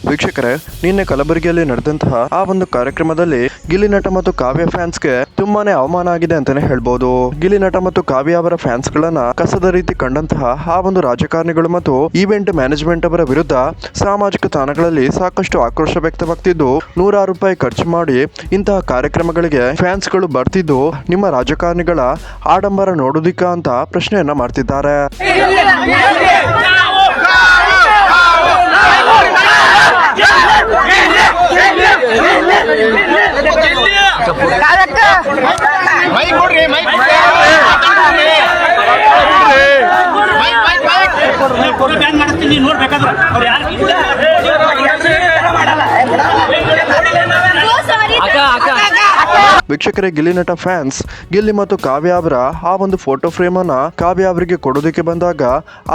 ವೀಕ್ಷಕರೇ, ನಿನ್ನೆ ಕಲಬುರಗಿಯಲ್ಲಿ ನಡೆದಂತಹ ಆ ಒಂದು ಕಾರ್ಯಕ್ರಮದಲ್ಲಿ ಗಿಲ್ಲಿ ನಟ ಮತ್ತು ಕಾವ್ಯ ಫ್ಯಾನ್ಸ್ಗೆ ತುಂಬಾನೇ ಅವಮಾನ ಆಗಿದೆ ಅಂತಾನೆ ಹೇಳ್ಬೋದು. ಗಿಲ್ಲಿ ನಟ ಮತ್ತು ಕಾವ್ಯ ಅವರ ಫ್ಯಾನ್ಸ್ ಗಳನ್ನ ಕಸದ ರೀತಿ ಕಂಡಂತಹ ಆ ಒಂದು ರಾಜಕಾರಣಿಗಳು ಮತ್ತು ಈವೆಂಟ್ ಮ್ಯಾನೇಜ್ಮೆಂಟ್ ಅವರ ವಿರುದ್ಧ ಸಾಮಾಜಿಕ ತಾಣಗಳಲ್ಲಿ ಸಾಕಷ್ಟು ಆಕ್ರೋಶ ವ್ಯಕ್ತವಾಗ್ತಿದ್ದು, ₹100 ಖರ್ಚು ಮಾಡಿ ಇಂತಹ ಕಾರ್ಯಕ್ರಮಗಳಿಗೆ ಫ್ಯಾನ್ಸ್ ಗಳು ಬರ್ತಿದ್ದು ನಿಮ್ಮ ರಾಜಕಾರಣಿಗಳ ಆಡಂಬರ ನೋಡೋದಿಕ್ಕ ಅಂತ ಪ್ರಶ್ನೆಯನ್ನ ಮಾಡ್ತಿದ್ದಾರೆ. ವೀಕ್ಷಕರೇ, ಗಿಲ್ಲಿ ನಟ ಫ್ಯಾನ್ಸ್ ಗಿಲ್ಲಿ ಮತ್ತು ಕಾವ್ಯ ಅವರ ಆ ಒಂದು ಫೋಟೋ ಫ್ರೇಮ್ ಅನ್ನ ಕಾವ್ಯ ಅವರಿಗೆ ಕೊಡೋದಕ್ಕೆ ಬಂದಾಗ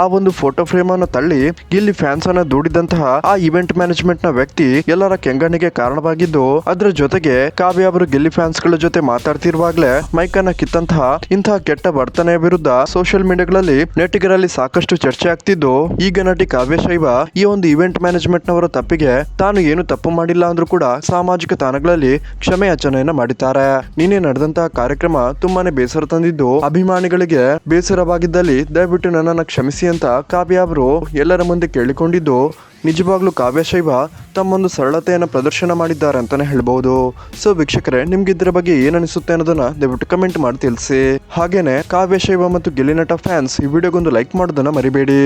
ಆ ಒಂದು ಫೋಟೋ ಫ್ರೇಮ್ ಅನ್ನು ತಳ್ಳಿ ಗಿಲ್ಲಿ ಫ್ಯಾನ್ಸ್ ಅನ್ನ ದೂಡಿದಂತಹ ಆ ಇವೆಂಟ್ ಮ್ಯಾನೇಜ್ಮೆಂಟ್ ನ ವ್ಯಕ್ತಿ ಎಲ್ಲರ ಕೆಂಗಣ್ಣಿಗೆ ಕಾರಣವಾಗಿದ್ದು, ಅದರ ಜೊತೆಗೆ ಕಾವ್ಯ ಅವರು ಗಿಲ್ಲಿ ಫ್ಯಾನ್ಸ್ ಗಳ ಜೊತೆ ಮಾತಾಡ್ತಿರುವಾಗಲೇ ಮೈಕ್ ಅನ್ನ ಕಿತ್ತಂತಹ ಇಂತಹ ಕೆಟ್ಟ ವರ್ತನೆಯ ವಿರುದ್ಧ ಸೋಷಿಯಲ್ ಮೀಡಿಯಾಗಳಲ್ಲಿ ನೆಟ್ಟಿಗರಲ್ಲಿ ಸಾಕಷ್ಟು ಚರ್ಚೆ ಆಗ್ತಿದ್ದು, ಈಗ ನಟಿ ಕಾವ್ಯ ಶೈವ ಈ ಒಂದು ಇವೆಂಟ್ ಮ್ಯಾನೇಜ್ಮೆಂಟ್ ನವರ ತಪ್ಪಿಗೆ ತಾನು ಏನು ತಪ್ಪು ಮಾಡಿಲ್ಲ ಅಂದ್ರೂ ಕೂಡ ಸಾಮಾಜಿಕ ತಾಣಗಳಲ್ಲಿ ಕ್ಷಮೆ ಯಾಚನೆಯನ್ನ ಮಾಡಿದ್ದಾರೆ. ನಿನ್ನೆ ನಡೆದಂತಹ ಕಾರ್ಯಕ್ರಮ ತುಂಬಾನೇ ಬೇಸರ ತಂದಿದ್ದು, ಅಭಿಮಾನಿಗಳಿಗೆ ಬೇಸರವಾಗಿದ್ದಲ್ಲಿ ದಯವಿಟ್ಟು ನನ್ನನ್ನು ಕ್ಷಮಿಸಿ ಅಂತ ಕಾವ್ಯ ಅವರು ಎಲ್ಲರ ಮುಂದೆ ಕೇಳಿಕೊಂಡಿದ್ದು, ನಿಜವಾಗ್ಲೂ ಕಾವ್ಯ ಶೈವ ತಮ್ಮೊಂದು ಸರಳತೆಯನ್ನು ಪ್ರದರ್ಶನ ಮಾಡಿದ್ದಾರೆ ಅಂತಾನೆ ಹೇಳ್ಬಹುದು. ಸೊ ವೀಕ್ಷಕರೇ, ನಿಮ್ಗೆ ಇದರ ಬಗ್ಗೆ ಏನ್ ಅನಿಸುತ್ತೆ ಅನ್ನೋದನ್ನ ದಯವಿಟ್ಟು ಕಮೆಂಟ್ ಮಾಡಿ ತಿಳಿಸಿ. ಹಾಗೇನೆ ಕಾವ್ಯ ಶೈವ ಮತ್ತು ಗಿಲ್ಲಿ ನಟ ಫ್ಯಾನ್ಸ್ ಈ ವಿಡಿಯೋಗೊಂದು ಲೈಕ್ ಮಾಡೋದನ್ನ ಮರಿಬೇಡಿ.